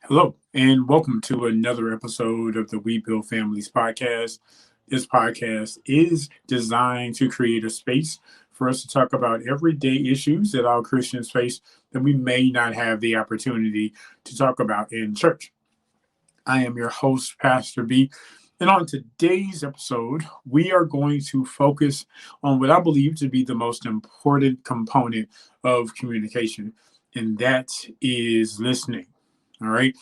Hello, and welcome to another episode of the We Build Families podcast. This podcast is designed to create a space for us to talk about everyday issues that all Christians face that we may not have the opportunity to talk about in church. I am your host, Pastor B. And on today's episode, we are going to focus on what I believe to be the most important component of communication, and that is listening. All right.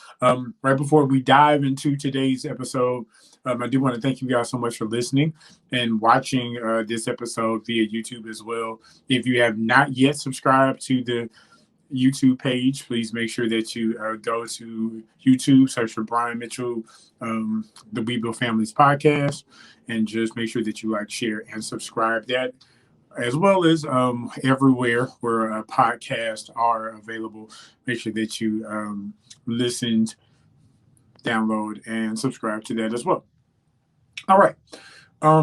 Right before we dive into today's episode, I do want to thank you guys so much for listening and watching this episode via YouTube as well. If you have not yet subscribed to the YouTube page, please make sure that you go to YouTube, search for Brian Mitchell, the We Build Families podcast, and just make sure that you like, share, and subscribe that, as well as everywhere where podcasts are available. Make sure that you listen, download, and subscribe to that as well. All right.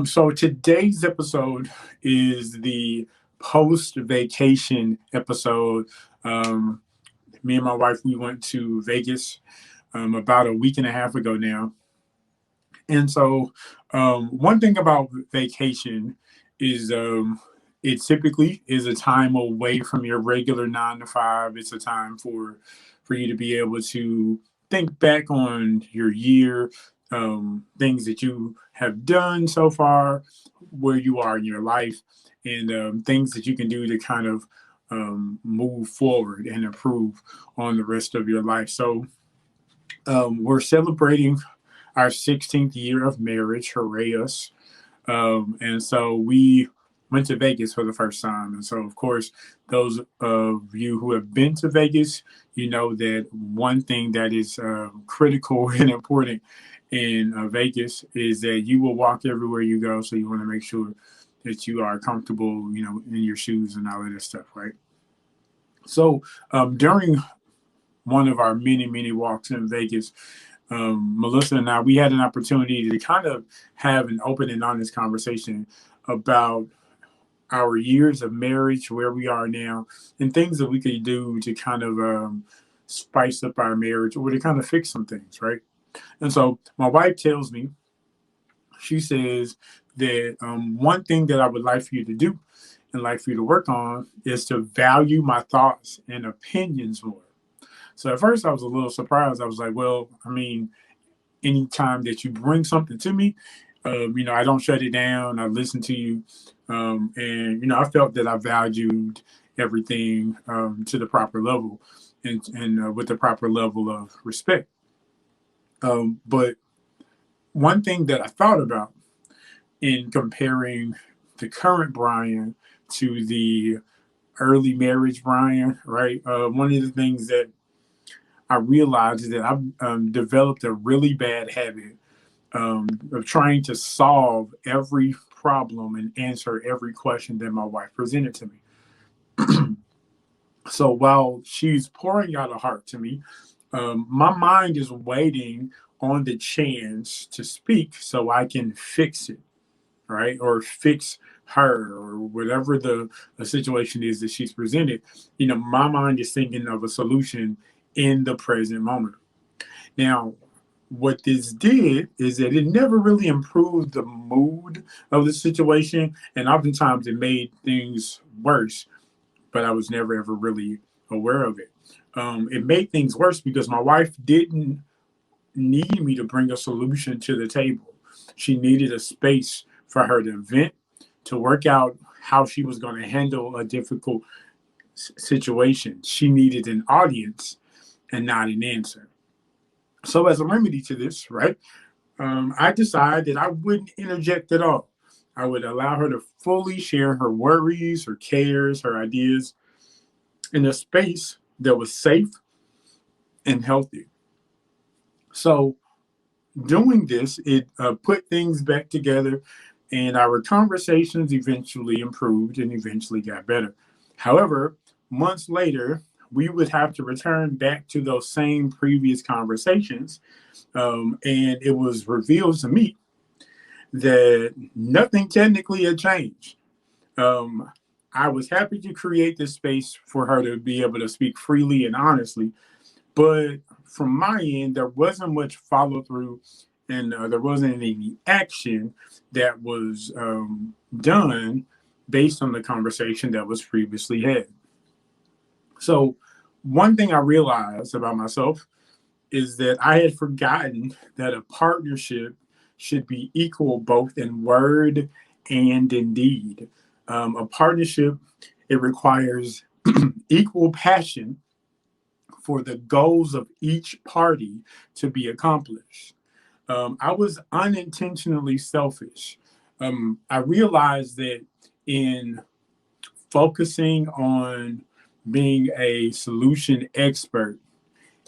So today's episode is the post vacation episode. Me and my wife, we went to Vegas about a week and a half ago now. And so, one thing about vacation is it typically is a time away from your regular 9 to 5. It's a time for you to be able to think back on your year, things that you have done so far, where you are in your life, and things that you can do to kind of move forward and improve on the rest of your life. So we're celebrating our 16th year of marriage. Hooray us. And so we went to Vegas for the first time. And so, of course, those of you who have been to Vegas, you know that one thing that is critical and important in Vegas is that you will walk everywhere you go. So you want to make sure that you are comfortable, in your shoes and all of that stuff, right? So during one of our many, many walks in Vegas, Melissa and I, we had an opportunity to kind of have an open and honest conversation about our years of marriage, where we are now, and things that we could do to kind of spice up our marriage or to kind of fix some things, right? And so my wife tells me, she says that one thing that I would like for you to do and like for you to work on is to value my thoughts and opinions more. So at first I was a little surprised. I was like, well, I mean, anytime that you bring something to me, I don't shut it down. I listen to you. And I felt that I valued everything to the proper level and with the proper level of respect. But one thing that I thought about in comparing the current Brian to the early marriage Brian, right? One of the things that I realized is that I've developed a really bad habit of trying to solve every problem and answer every question that my wife presented to me. So while she's pouring out her heart to me, my mind is waiting on the chance to speak so I can fix it, right? Or fix her or whatever the situation is that she's presented. My mind is thinking of a solution in the present moment. Now, what this did is that it never really improved the mood of the situation, and oftentimes it made things worse, but I was never ever really aware of it. It made things worse because my wife didn't need me to bring a solution to the table. She needed a space for her to vent, to work out how she was going to handle a difficult situation. She needed an audience and not an answer. So, as a remedy to this, right, I decided that I wouldn't interject at all. I would allow her to fully share her worries, her cares, her ideas in a space that was safe and healthy. So, doing this, it put things back together, and our conversations eventually improved and eventually got better. However, months later, we would have to return back to those same previous conversations, and it was revealed to me that nothing technically had changed. Um, I was happy to create this space for her to be able to speak freely and honestly, but from my end, there wasn't much follow through, and there wasn't any action that was done based on the conversation that was previously had. So, one thing I realized about myself is that I had forgotten that a partnership should be equal both in word and in deed. A partnership, it requires equal passion for the goals of each party to be accomplished. I was unintentionally selfish. I realized that in focusing on being a solution expert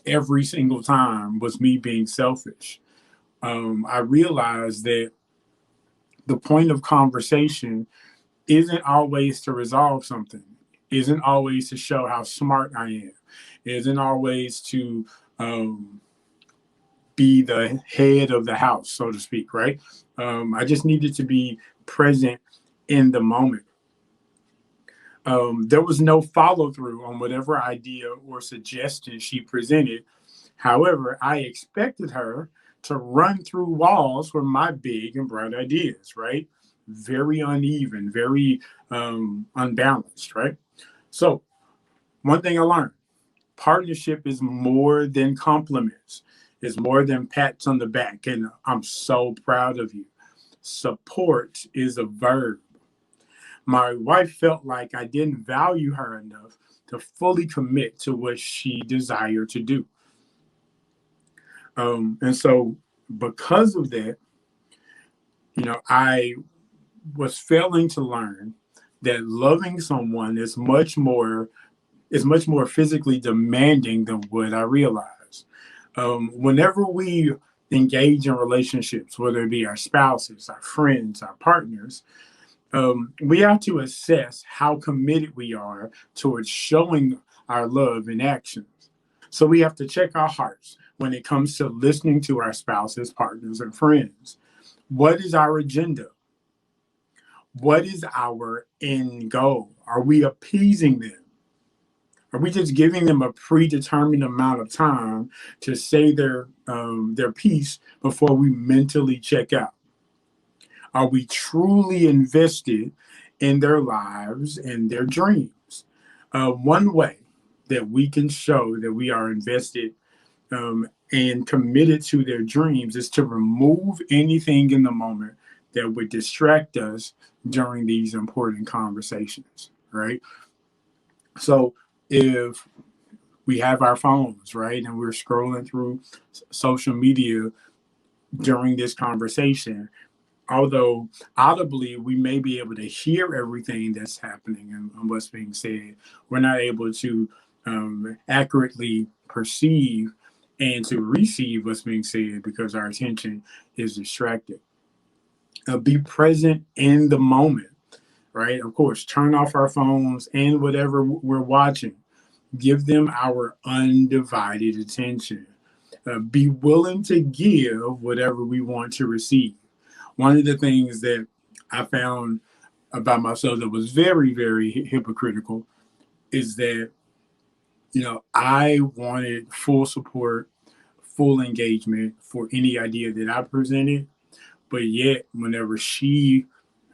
every single time was me being selfish. I realized that the point of conversation isn't always to resolve something, isn't always to show how smart I am, isn't always to um, be the head of the house, so to speak, right? I just needed to be present in the moment. There was no follow through on whatever idea or suggestion she presented. However, I expected her to run through walls with my big and bright ideas, right? Very uneven, very unbalanced, right? So, one thing I learned: partnership is more than compliments, it's more than pats on the back. And I'm so proud of you. Support is a verb. My wife felt like I didn't value her enough to fully commit to what she desired to do. And so, because of that, I was failing to learn that loving someone is much more physically demanding than what I realized. Whenever we engage in relationships, whether it be our spouses, our friends, our partners, we have to assess how committed we are towards showing our love in action. So we have to check our hearts when it comes to listening to our spouses, partners, and friends. What is our agenda? What is our end goal? Are we appeasing them? Are we just giving them a predetermined amount of time to say their piece before we mentally check out? Are we truly invested in their lives and their dreams? One way that we can show that we are invested and committed to their dreams is to remove anything in the moment that would distract us during these important conversations, right? So if we have our phones, right, and we're scrolling through social media during this conversation, although audibly we may be able to hear everything that's happening and what's being said, we're not able to accurately perceive and to receive what's being said because our attention is distracted. Be present in the moment, right? Of course, turn off our phones and whatever we're watching. Give them our undivided attention. Be willing to give whatever we want to receive. One of the things that I found about myself that was very, very hypocritical is that, I wanted full support, full engagement for any idea that I presented. But yet, whenever she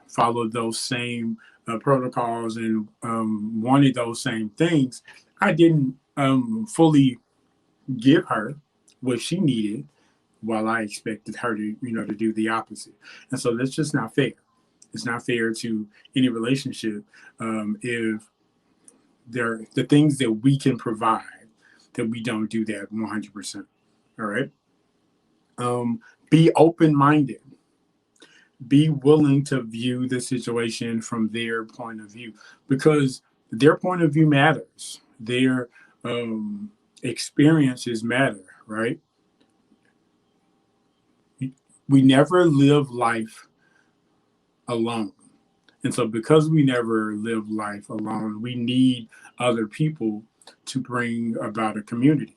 followed those same protocols and wanted those same things, I didn't fully give her what she needed while I expected her to do the opposite. And so that's just not fair. It's not fair to any relationship if the things that we can provide that we don't do that 100%. All right. Be open minded. Be willing to view the situation from their point of view because their point of view matters. Their experiences matter, right? We never live life alone. And so, because we never live life alone, we need other people to bring about a community.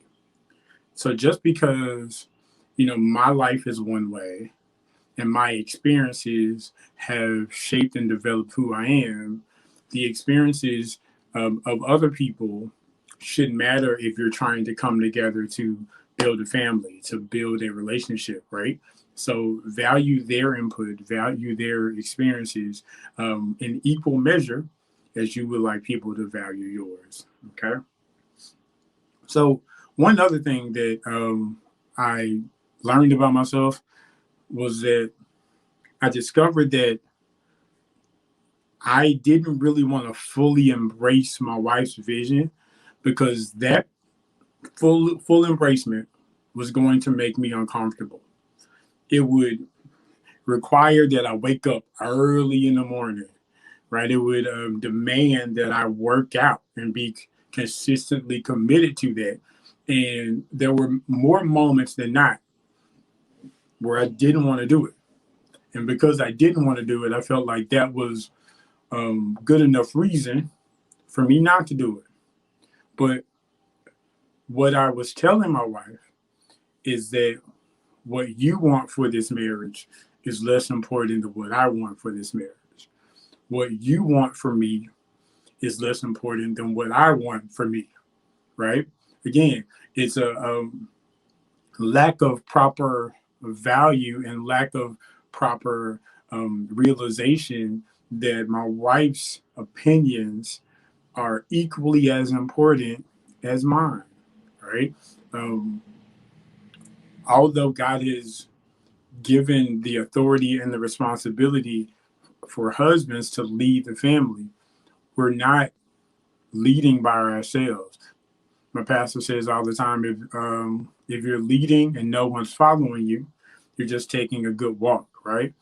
So, just because, my life is one way and my experiences have shaped and developed who I am, the experiences of other people should matter if you're trying to come together to build a family, to build a relationship, right? So value their input, value their experiences in equal measure as you would like people to value yours. Okay. So one other thing that I learned about myself was that I discovered that I didn't really want to fully embrace my wife's vision because that full embracement was going to make me uncomfortable. It would require that I wake up early in the morning, right? It would demand that I work out and be consistently committed to that. And there were more moments than not where I didn't want to do it. And because I didn't want to do it, I felt like that was good enough reason for me not to do it. But what I was telling my wife is that what you want for this marriage is less important than what I want for this marriage. What you want for me is less important than what I want for me, right? Again, it's a lack of proper value and lack of proper realization that my wife's opinions are equally as important as mine, right? Um, Although God has given the authority and the responsibility for husbands to lead the family, we're not leading by ourselves. My pastor says all the time, if you're leading and no one's following you, you're just taking a good walk, right?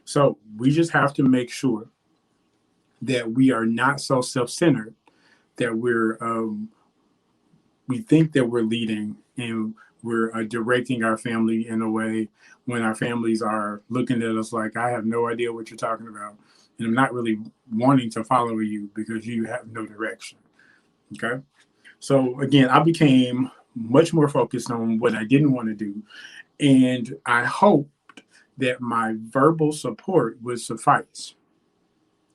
So we just have to make sure that we are not so self-centered that we think that we're leading and we're directing our family in a way when our families are looking at us like, I have no idea what you're talking about. And I'm not really wanting to follow you because you have no direction. Okay. So again, I became much more focused on what I didn't want to do. And I hoped that my verbal support would suffice.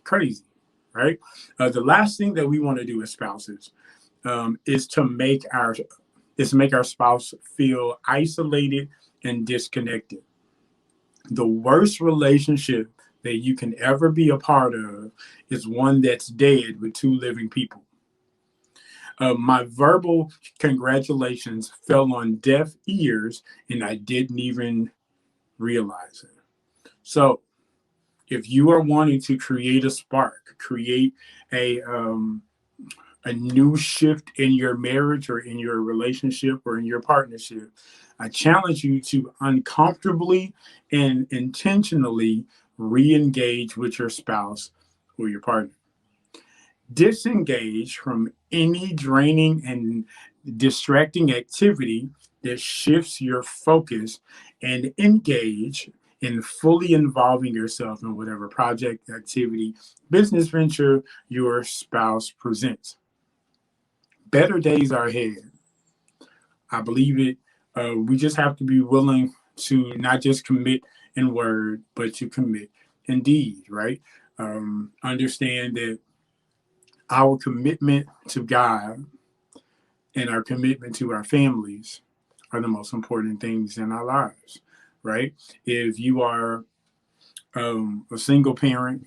Crazy, right? The last thing that we want to do as spouses is to make our spouse feel isolated and disconnected. The worst relationship that you can ever be a part of is one that's dead with two living people. My verbal congratulations fell on deaf ears and I didn't even realize it. So, if you are wanting to create a spark, create a um, a new shift in your marriage or in your relationship or in your partnership, I challenge you to uncomfortably and intentionally re engage with your spouse or your partner. Disengage from any draining and distracting activity that shifts your focus and engage in fully involving yourself in whatever project, activity, business venture your spouse presents. Better days are ahead. I believe it. We just have to be willing to not just commit in word, but to commit in deed, right? Understand that our commitment to God and our commitment to our families are the most important things in our lives, right? If you are a single parent,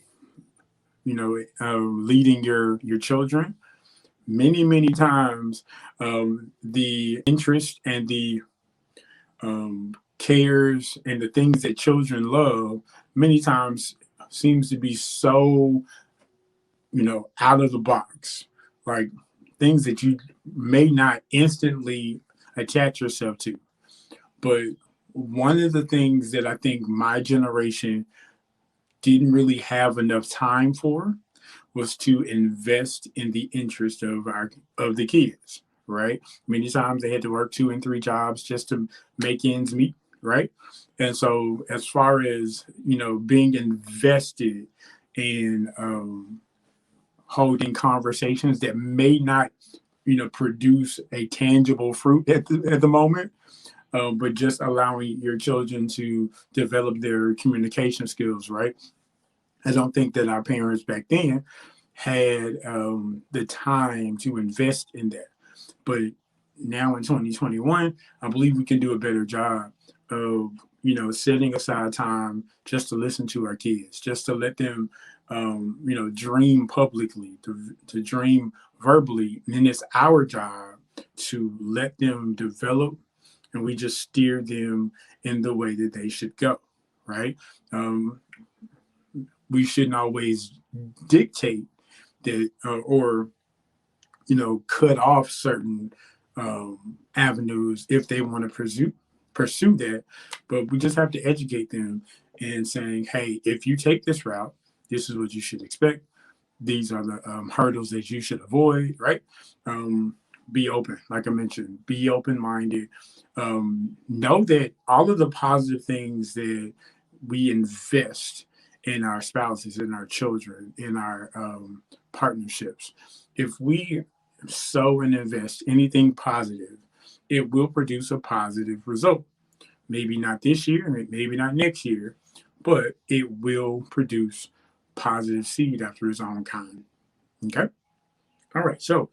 leading your children, many times the interest and the cares and the things that children love many times seems to be so out of the box, like things that you may not instantly attach yourself to. But one of the things that I think my generation didn't really have enough time for was to invest in the interest of the kids, right? Many times they had to work 2 and 3 jobs just to make ends meet, right? And so as far as being invested in holding conversations that may not produce a tangible fruit at the moment, but just allowing your children to develop their communication skills, right? I don't think that our parents back then had the time to invest in that. But now in 2021, I believe we can do a better job of, setting aside time just to listen to our kids, just to let them, dream publicly, to dream verbally. And then it's our job to let them develop, and we just steer them in the way that they should go, right? Um, we shouldn't always dictate that, or cut off certain avenues if they want to pursue that. But we just have to educate them and saying, hey, if you take this route, this is what you should expect. These are the hurdles that you should avoid, right? Be open, like I mentioned, be open minded. Know that all of the positive things that we invest in our spouses, in our children, in our partnerships, if we sow and invest anything positive, it will produce a positive result. Maybe not this year, maybe not next year, but it will produce positive seed after its own kind. Okay. All right. So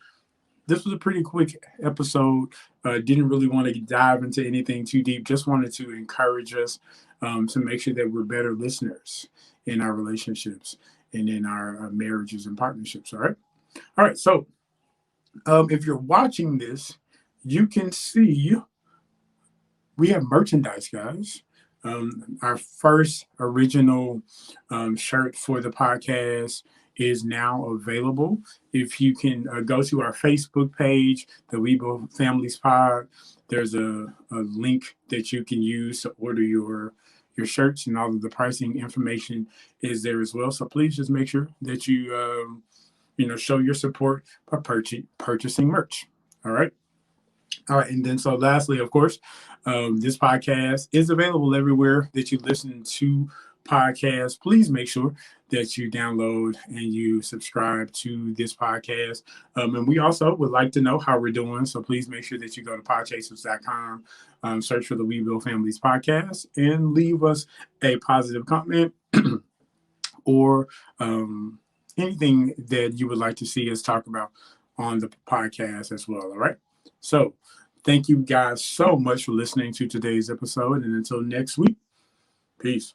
this was a pretty quick episode. Didn't really want to dive into anything too deep. Just wanted to encourage us to make sure that we're better listeners in our relationships and in our marriages and partnerships. All right. All right. So if you're watching this, you can see we have merchandise, guys. Our first original shirt for the podcast is now available. If you can go to our Facebook page, the Webuild Families Pod, there's a link that you can use to order your shirts, and all of the pricing information is there as well. So please just make sure that you show your support by purchasing merch. All right. All right. And then, so lastly, of course, this podcast is available everywhere that you listen to podcasts. Please make sure that you download and you subscribe to this podcast. And we also would like to know how we're doing. So please make sure that you go to podchasers.com, search for the Webuild Families podcast, and leave us a positive comment or anything that you would like to see us talk about on the podcast as well. All right. So thank you guys so much for listening to today's episode. And until next week, peace.